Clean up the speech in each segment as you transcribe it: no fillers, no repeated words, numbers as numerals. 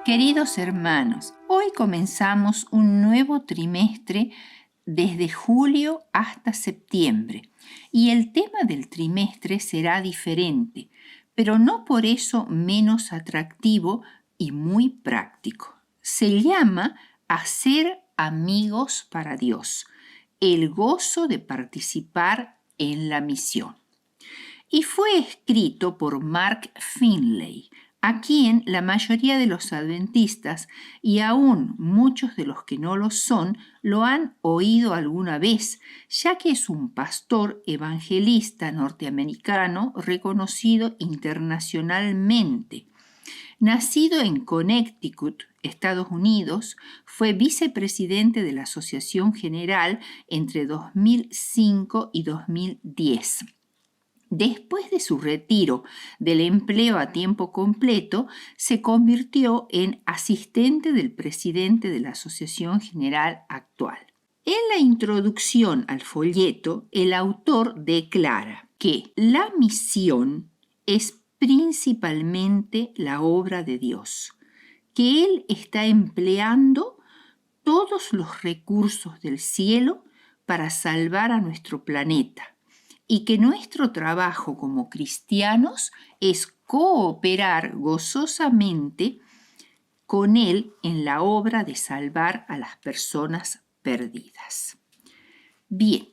Queridos hermanos, hoy comenzamos un nuevo trimestre desde julio hasta septiembre y el tema del trimestre será diferente, pero no por eso menos atractivo y muy práctico. Se llama Hacer amigos para Dios, el gozo de participar en la misión. Y fue escrito por Mark Finley, a quien la mayoría de los adventistas y aún muchos de los que no lo son lo han oído alguna vez, ya que es un pastor evangelista norteamericano reconocido internacionalmente. Nacido en Connecticut, Estados Unidos, fue vicepresidente de la Asociación General entre 2005 y 2010. Después de su retiro del empleo a tiempo completo, se convirtió en asistente del presidente de la Asociación General actual. En la introducción al folleto, el autor declara que la misión es principalmente la obra de Dios, que Él está empleando todos los recursos del cielo para salvar a nuestro planeta, y que nuestro trabajo como cristianos es cooperar gozosamente con Él en la obra de salvar a las personas perdidas. Bien,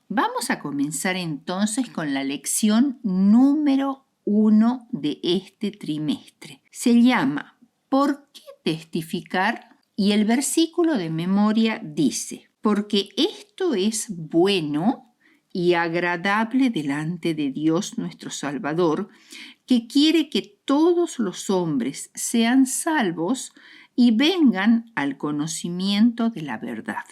vamos a comenzar entonces con la lección número 1 de este trimestre. Se llama ¿Por qué testificar? Y el versículo de memoria dice: porque esto es bueno y agradable delante de Dios nuestro Salvador, que quiere que todos los hombres sean salvos y vengan al conocimiento de la verdad.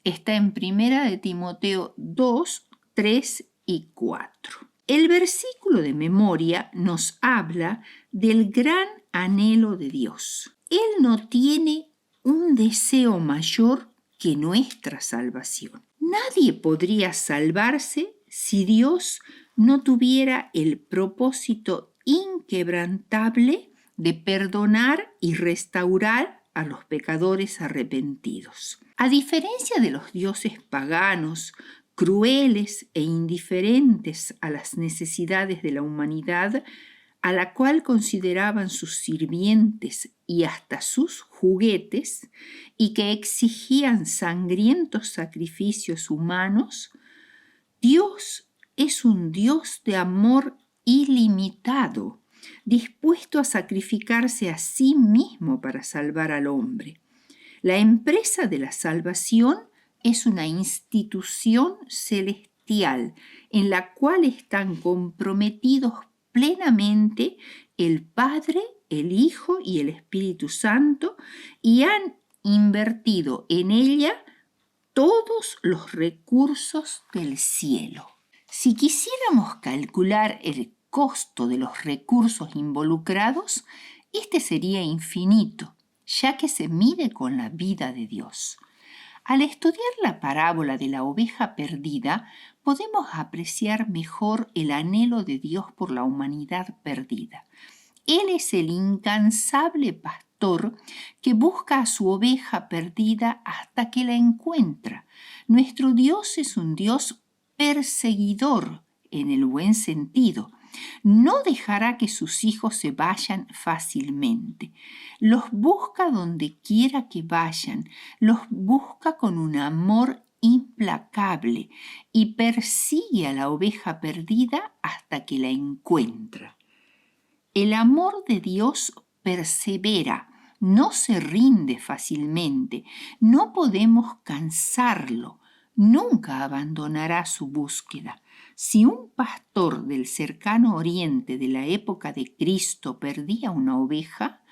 Está en 1 Timoteo 2, 3 y 4. El versículo de memoria nos habla del gran anhelo de Dios. Él no tiene un deseo mayor que nuestra salvación. Nadie podría salvarse si Dios no tuviera el propósito inquebrantable de perdonar y restaurar a los pecadores arrepentidos. A diferencia de los dioses paganos, crueles e indiferentes a las necesidades de la humanidad, a la cual consideraban sus sirvientes y hasta sus juguetes, y que exigían sangrientos sacrificios humanos, Dios es un Dios de amor ilimitado, dispuesto a sacrificarse a sí mismo para salvar al hombre. La empresa de la salvación es una institución celestial en la cual están comprometidos plenamente el Padre, el Hijo y el Espíritu Santo, y han invertido en ella todos los recursos del cielo. Si quisiéramos calcular el costo de los recursos involucrados, este sería infinito, ya que se mide con la vida de Dios. Al estudiar la parábola de la oveja perdida, podemos apreciar mejor el anhelo de Dios por la humanidad perdida. Él es el incansable pastor que busca a su oveja perdida hasta que la encuentra. Nuestro Dios es un Dios perseguidor en el buen sentido. No dejará que sus hijos se vayan fácilmente. Los busca donde quiera que vayan. Los busca con un amor implacable y persigue a la oveja perdida hasta que la encuentra. El amor de Dios persevera, no se rinde fácilmente. No podemos cansarlo. Nunca abandonará su búsqueda. Si un pastor del cercano oriente de la época de Cristo perdía una oveja,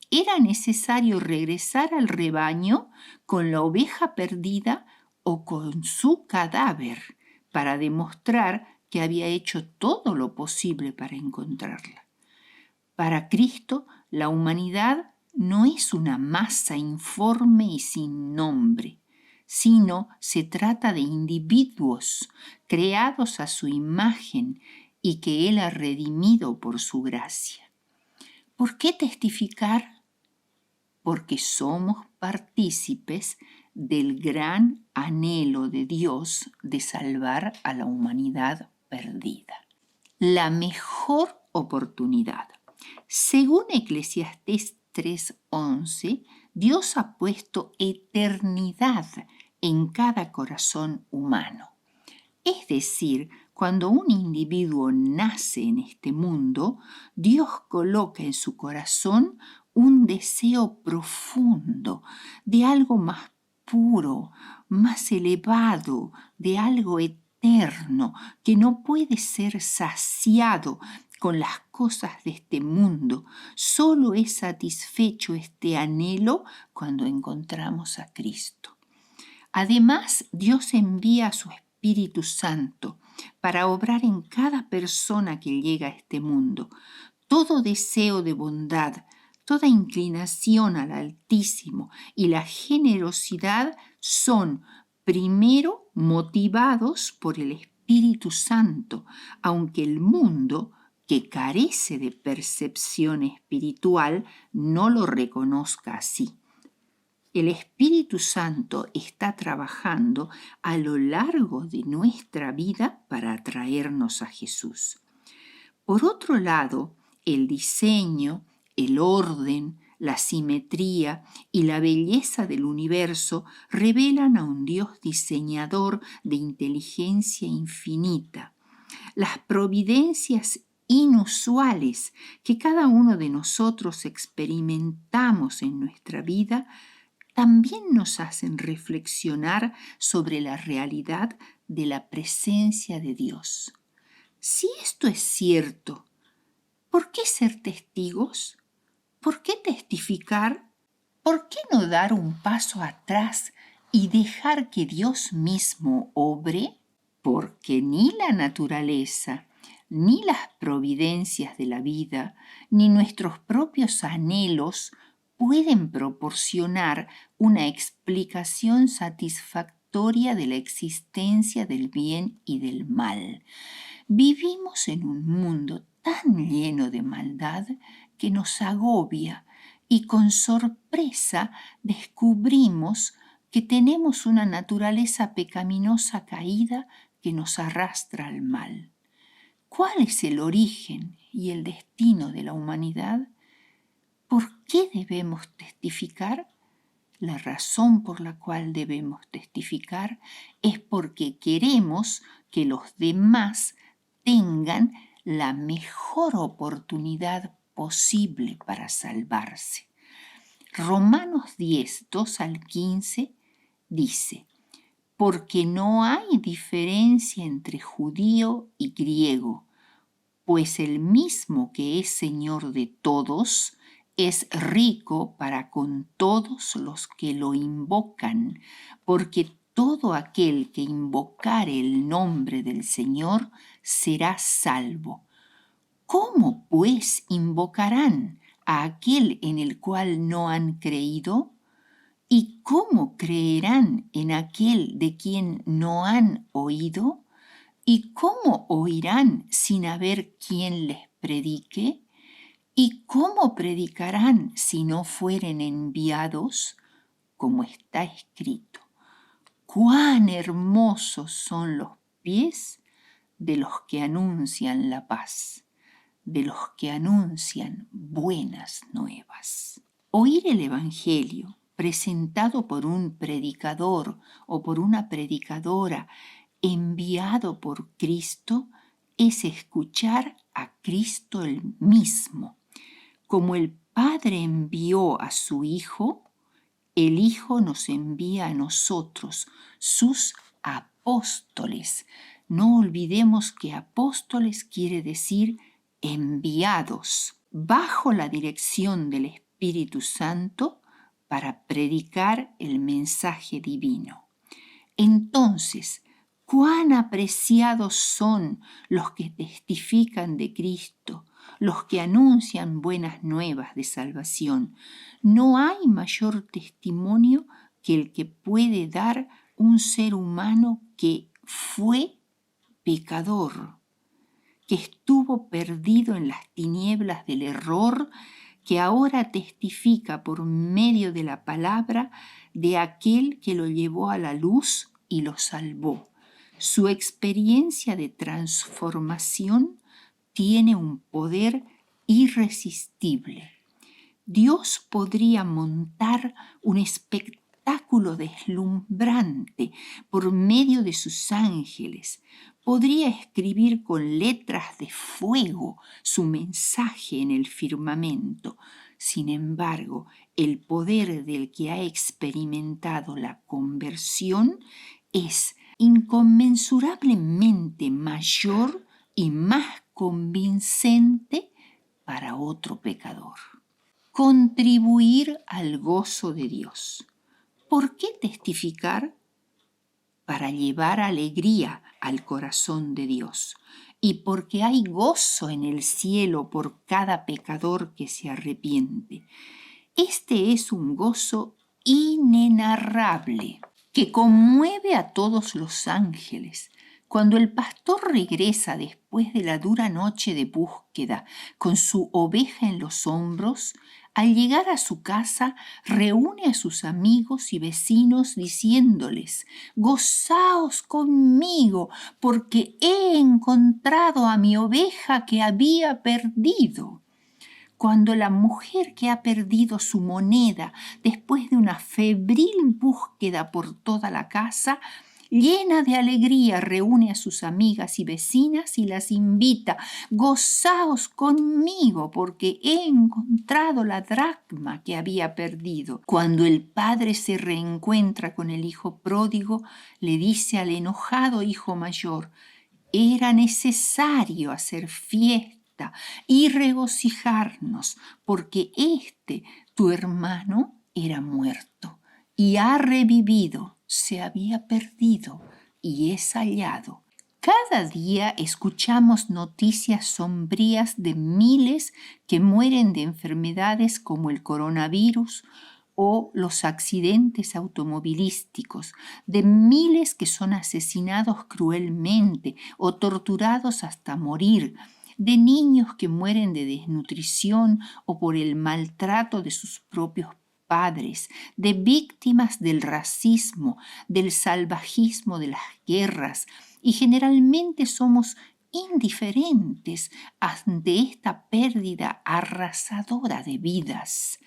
era necesario regresar al rebaño con la oveja perdida o con su cadáver para demostrar que había hecho todo lo posible para encontrarla. Para Cristo, la humanidad no es una masa informe y sin nombre, sino se trata de individuos creados a su imagen y que Él ha redimido por su gracia. ¿Por qué testificar? porque somos partícipes del gran anhelo de Dios de salvar a la humanidad perdida. La mejor oportunidad. Según Eclesiastés 3:11, Dios ha puesto eternidad en cada corazón humano. Es decir, cuando un individuo nace en este mundo, Dios coloca en su corazón un deseo profundo de algo más puro, más elevado, de algo eterno, que no puede ser saciado con las cosas de este mundo. Solo es satisfecho este anhelo cuando encontramos a Cristo. Además, Dios envía a su Espíritu Santo para obrar en cada persona que llega a este mundo. Todo deseo de bondad, toda inclinación al Altísimo y la generosidad son primero motivados por el Espíritu Santo, aunque el mundo, que carece de percepción espiritual, no lo reconozca así. El Espíritu Santo está trabajando a lo largo de nuestra vida para atraernos a Jesús. Por otro lado, el diseño, el orden, la simetría y la belleza del universo revelan a un Dios diseñador de inteligencia infinita. Las providencias inusuales que cada uno de nosotros experimentamos en nuestra vida también nos hacen reflexionar sobre la realidad de la presencia de Dios. Si esto es cierto, ¿por qué ser testigos? ¿Por qué testificar? ¿Por qué no dar un paso atrás y dejar que Dios mismo obre? Porque ni la naturaleza, ni las providencias de la vida, ni nuestros propios anhelos pueden proporcionar una explicación satisfactoria de la existencia del bien y del mal. Vivimos en un mundo tan lleno de maldad que nos agobia y con sorpresa descubrimos que tenemos una naturaleza pecaminosa caída que nos arrastra al mal. ¿Cuál es el origen y el destino de la humanidad? ¿Por qué debemos testificar? La razón por la cual debemos testificar es porque queremos que los demás tengan la mejor oportunidad posible para salvarse. Romanos 10, 2 al 15 dice: porque no hay diferencia entre judío y griego, pues el mismo que es Señor de todos es rico para con todos los que lo invocan, porque todo aquel que invocare el nombre del Señor será salvo. ¿Cómo pues invocarán a aquel en el cual no han creído? ¿Y cómo creerán en aquel de quien no han oído? ¿Y cómo oirán sin haber quien les predique? ¿Y cómo predicarán si no fueren enviados? Como está escrito: cuán hermosos son los pies de los que anuncian la paz, de los que anuncian buenas nuevas. Oír el Evangelio presentado por un predicador o por una predicadora enviado por Cristo es escuchar a Cristo el mismo. Como el Padre envió a su Hijo, el Hijo nos envía a nosotros, sus apóstoles. No olvidemos que apóstoles quiere decir enviados, bajo la dirección del Espíritu Santo para predicar el mensaje divino. Entonces, cuán apreciados son los que testifican de Cristo, los que anuncian buenas nuevas de salvación. No hay mayor testimonio que el que puede dar un ser humano que fue pecador, que estuvo perdido en las tinieblas del error, que ahora testifica por medio de la palabra de aquel que lo llevó a la luz y lo salvó. Su experiencia de transformación tiene un poder irresistible. Dios podría montar un espectáculo deslumbrante por medio de sus ángeles. Podría escribir con letras de fuego su mensaje en el firmamento. Sin embargo, el poder del que ha experimentado la conversión es inconmensurablemente mayor y más convincente para otro pecador. Contribuir al gozo de Dios. ¿Por qué testificar? Para llevar alegría al corazón de Dios, y porque hay gozo en el cielo por cada pecador que se arrepiente. Este es un gozo inenarrable que conmueve a todos los ángeles. Cuando el pastor regresa después de la dura noche de búsqueda con su oveja en los hombros, al llegar a su casa reúne a sus amigos y vecinos diciéndoles: «Gozaos conmigo, porque he encontrado a mi oveja que había perdido». Cuando la mujer que ha perdido su moneda después de una febril búsqueda por toda la casa, llena de alegría reúne a sus amigas y vecinas y las invita: «Gozaos conmigo porque he encontrado la dracma que había perdido». Cuando el padre se reencuentra con el hijo pródigo, le dice al enojado hijo mayor: «Era necesario hacer fiesta y regocijarnos, porque tu hermano, era muerto y ha revivido, se había perdido y es hallado». Cada día escuchamos noticias sombrías de miles que mueren de enfermedades como el coronavirus o los accidentes automovilísticos, de miles que son asesinados cruelmente o torturados hasta morir, de niños que mueren de desnutrición o por el maltrato de sus propios padres, de víctimas del racismo, del salvajismo de las guerras, y generalmente somos indiferentes ante esta pérdida arrasadora de vidas.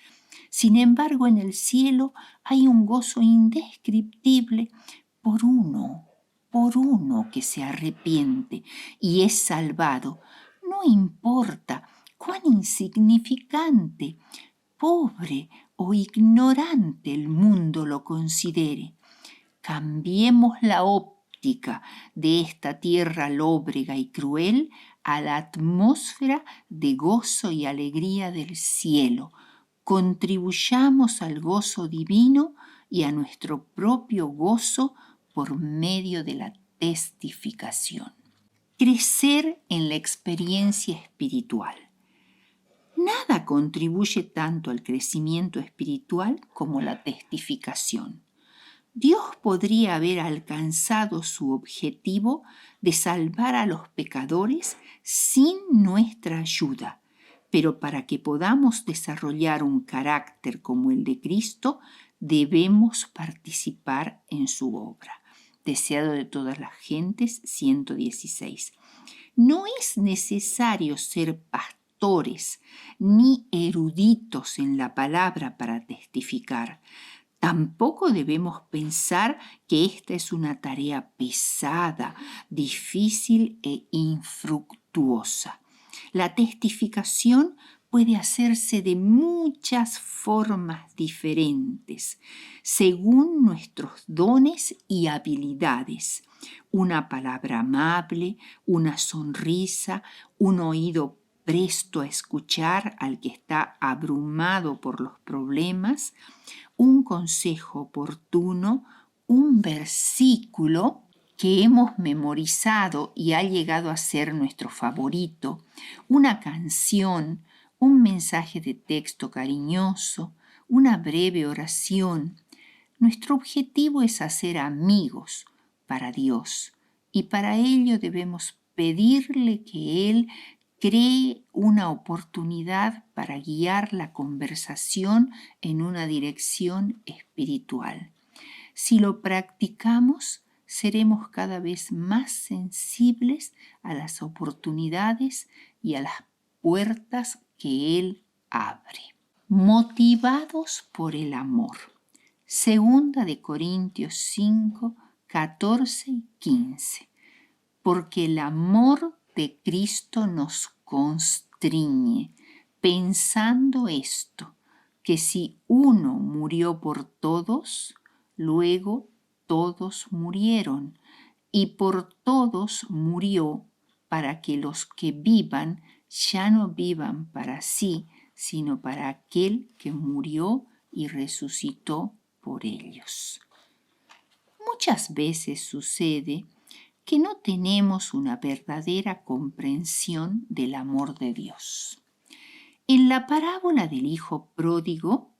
Sin embargo, en el cielo hay un gozo indescriptible por uno que se arrepiente y es salvado. No importa cuán insignificante, pobre o ignorante el mundo lo considere. Cambiemos la óptica de esta tierra lóbrega y cruel a la atmósfera de gozo y alegría del cielo. Contribuyamos al gozo divino y a nuestro propio gozo por medio de la testificación. Crecer en la experiencia espiritual. Nada contribuye tanto al crecimiento espiritual como la testificación. Dios podría haber alcanzado su objetivo de salvar a los pecadores sin nuestra ayuda, pero para que podamos desarrollar un carácter como el de Cristo, debemos participar en su obra. Deseado de todas las gentes, 116. No es necesario ser pastores ni eruditos en la palabra para testificar. Tampoco debemos pensar que esta es una tarea pesada, difícil e infructuosa. La testificación puede hacerse de muchas formas diferentes, según nuestros dones y habilidades. Una palabra amable, una sonrisa, un oído presto a escuchar al que está abrumado por los problemas, un consejo oportuno, un versículo que hemos memorizado y ha llegado a ser nuestro favorito, una canción, un mensaje de texto cariñoso, una breve oración. Nuestro objetivo es hacer amigos para Dios y para ello debemos pedirle que Él cree una oportunidad para guiar la conversación en una dirección espiritual. Si lo practicamos, seremos cada vez más sensibles a las oportunidades y a las puertas que Él abre. Motivados por el amor. Segunda de Corintios 5, 14 y 15. Porque el amor de Cristo nos constriñe, pensando esto, que si uno murió por todos, luego todos murieron, y por todos murió, para que los que vivan ya no vivan para sí, sino para aquel que murió y resucitó por ellos. Muchas veces sucede que no tenemos una verdadera comprensión del amor de Dios. En la parábola del Hijo Pródigo,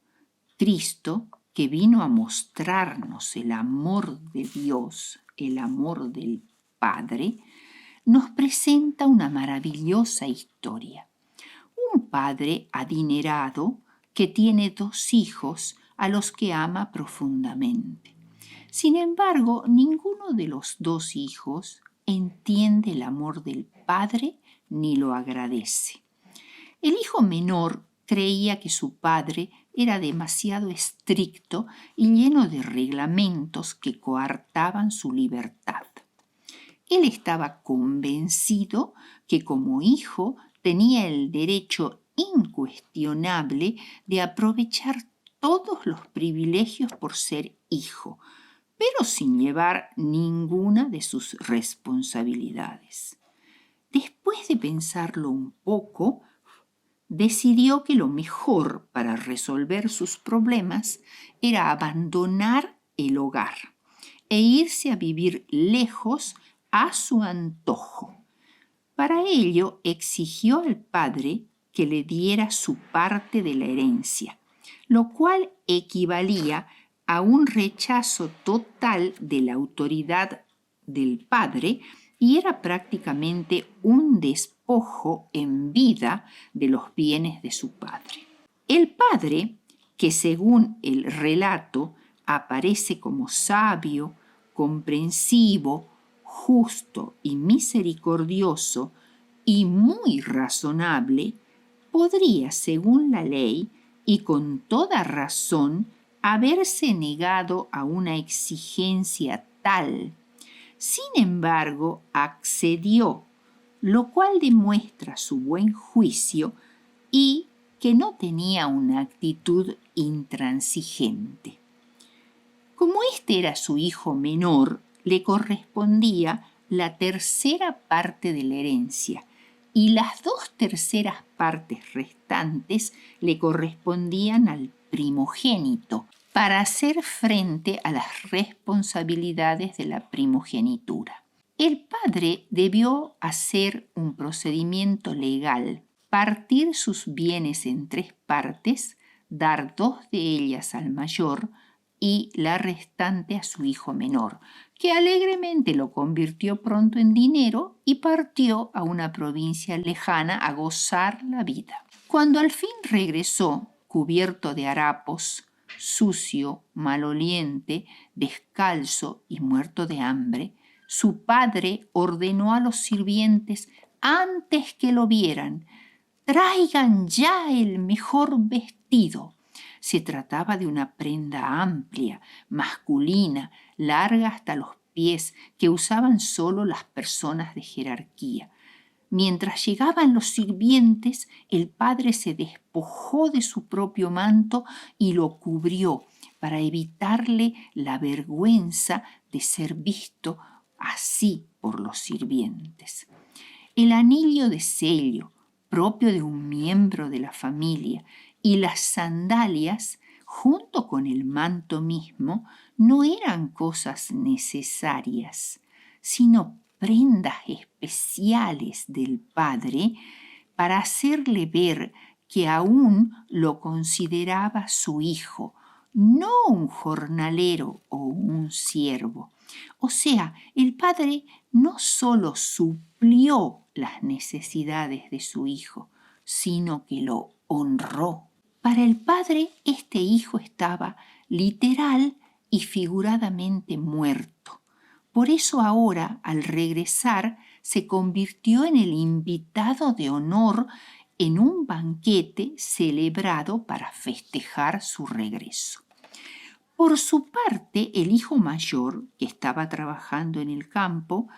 Cristo, que vino a mostrarnos el amor de Dios, el amor del Padre, nos presenta una maravillosa historia. Un padre adinerado que tiene 2 hijos a los que ama profundamente. Sin embargo, ninguno de los 2 hijos entiende el amor del padre ni lo agradece. El hijo menor creía que su padre era demasiado estricto y lleno de reglamentos que coartaban su libertad. Él estaba convencido que como hijo tenía el derecho incuestionable de aprovechar todos los privilegios por ser hijo, pero sin llevar ninguna de sus responsabilidades. Después de pensarlo un poco, decidió que lo mejor para resolver sus problemas era abandonar el hogar e irse a vivir lejos a su antojo. Para ello exigió al padre que le diera su parte de la herencia, lo cual equivalía a un rechazo total de la autoridad del padre y era prácticamente un despojo en vida de los bienes de su padre. El padre, que según el relato aparece como sabio, comprensivo, justo y misericordioso y muy razonable, podría, según la ley y con toda razón, haberse negado a una exigencia tal. Sin embargo, accedió, lo cual demuestra su buen juicio y que no tenía una actitud intransigente. Como este era su hijo menor, le correspondía la 1/3 parte de la herencia y las 2/3 partes restantes le correspondían al primogénito para hacer frente a las responsabilidades de la primogenitura. El padre debió hacer un procedimiento legal, partir sus bienes en 3 partes, dar 2 de ellas al mayor y la restante a su hijo menor, que alegremente lo convirtió pronto en dinero y partió a una provincia lejana a gozar la vida. Cuando al fin regresó, cubierto de harapos, sucio, maloliente, descalzo y muerto de hambre, su padre ordenó a los sirvientes, antes que lo vieran, «Traigan ya el mejor vestido». Se trataba de una prenda amplia, masculina, larga hasta los pies, que usaban solo las personas de jerarquía. Mientras llegaban los sirvientes, el padre se despojó de su propio manto y lo cubrió para evitarle la vergüenza de ser visto así por los sirvientes. El anillo de sello, propio de un miembro de la familia, y las sandalias, junto con el manto mismo, no eran cosas necesarias, sino prendas especiales del padre para hacerle ver que aún lo consideraba su hijo, no un jornalero o un siervo. O sea, el padre no solo suplió las necesidades de su hijo, sino que lo honró. Para el padre, este hijo estaba literal y figuradamente muerto. Por eso ahora, al regresar, se convirtió en el invitado de honor en un banquete celebrado para festejar su regreso. Por su parte, el hijo mayor, que estaba trabajando en el campo,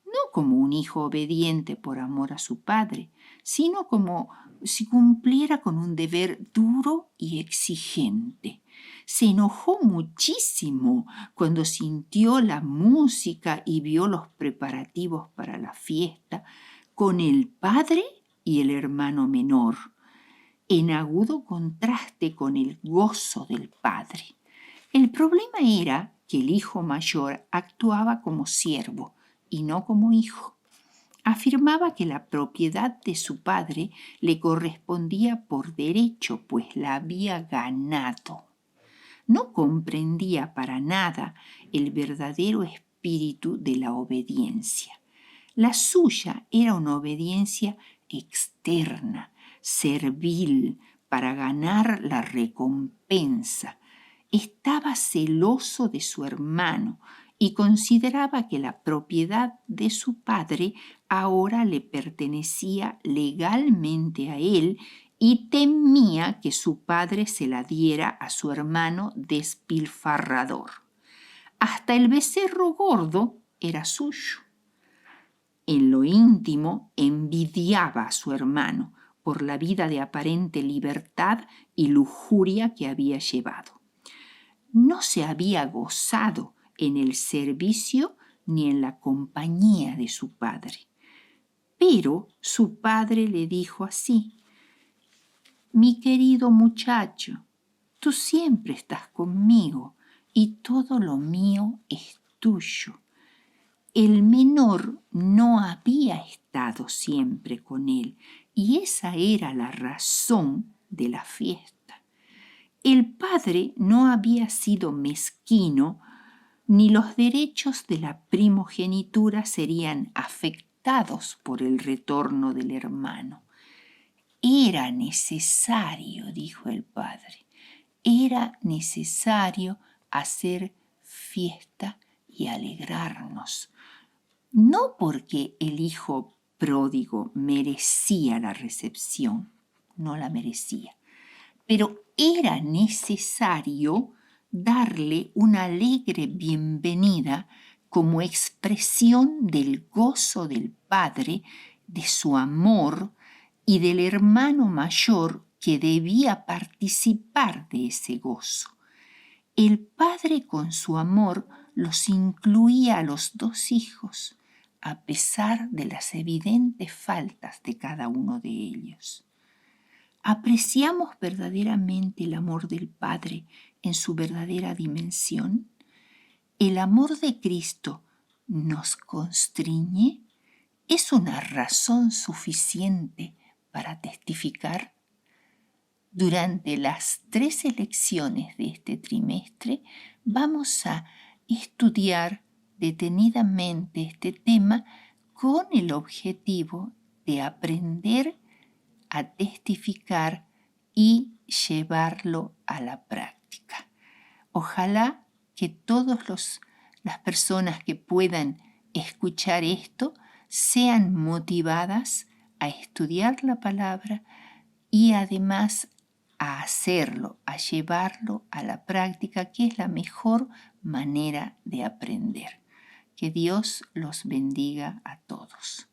no como un hijo obediente por amor a su padre, sino como si cumpliera con un deber duro y exigente. Se enojó muchísimo cuando sintió la música y vio los preparativos para la fiesta con el padre y el hermano menor, en agudo contraste con el gozo del padre. El problema era que el hijo mayor actuaba como siervo y no como hijo. Afirmaba que la propiedad de su padre le correspondía por derecho, pues la había ganado. No comprendía para nada el verdadero espíritu de la obediencia. La suya era una obediencia externa, servil, para ganar la recompensa. Estaba celoso de su hermano y consideraba que la propiedad de su padre ahora le pertenecía legalmente a él y temía que su padre se la diera a su hermano despilfarrador. Hasta el becerro gordo era suyo. En lo íntimo envidiaba a su hermano por la vida de aparente libertad y lujuria que había llevado. No se había gozado en el servicio ni en la compañía de su padre. Pero su padre le dijo así: «Mi querido muchacho, tú siempre estás conmigo y todo lo mío es tuyo». El menor no había estado siempre con él y esa era la razón de la fiesta. El padre no había sido mezquino, ni los derechos de la primogenitura serían afectados por el retorno del hermano. Era necesario, dijo el padre, era necesario hacer fiesta y alegrarnos. No porque el hijo pródigo merecía la recepción, no la merecía, pero era necesario darle una alegre bienvenida como expresión del gozo del padre, de su amor y del hermano mayor que debía participar de ese gozo. El padre con su amor los incluía a los dos hijos, a pesar de las evidentes faltas de cada uno de ellos. ¿Apreciamos verdaderamente el amor del Padre en su verdadera dimensión? ¿El amor de Cristo nos constriñe? ¿Es una razón suficiente para testificar? Durante las 3 lecciones de este trimestre vamos a estudiar detenidamente este tema con el objetivo de aprender a testificar y llevarlo a la práctica. Ojalá que todas las personas que puedan escuchar esto sean motivadas a estudiar la palabra y además a hacerlo, a llevarlo a la práctica, que es la mejor manera de aprender. Que Dios los bendiga a todos.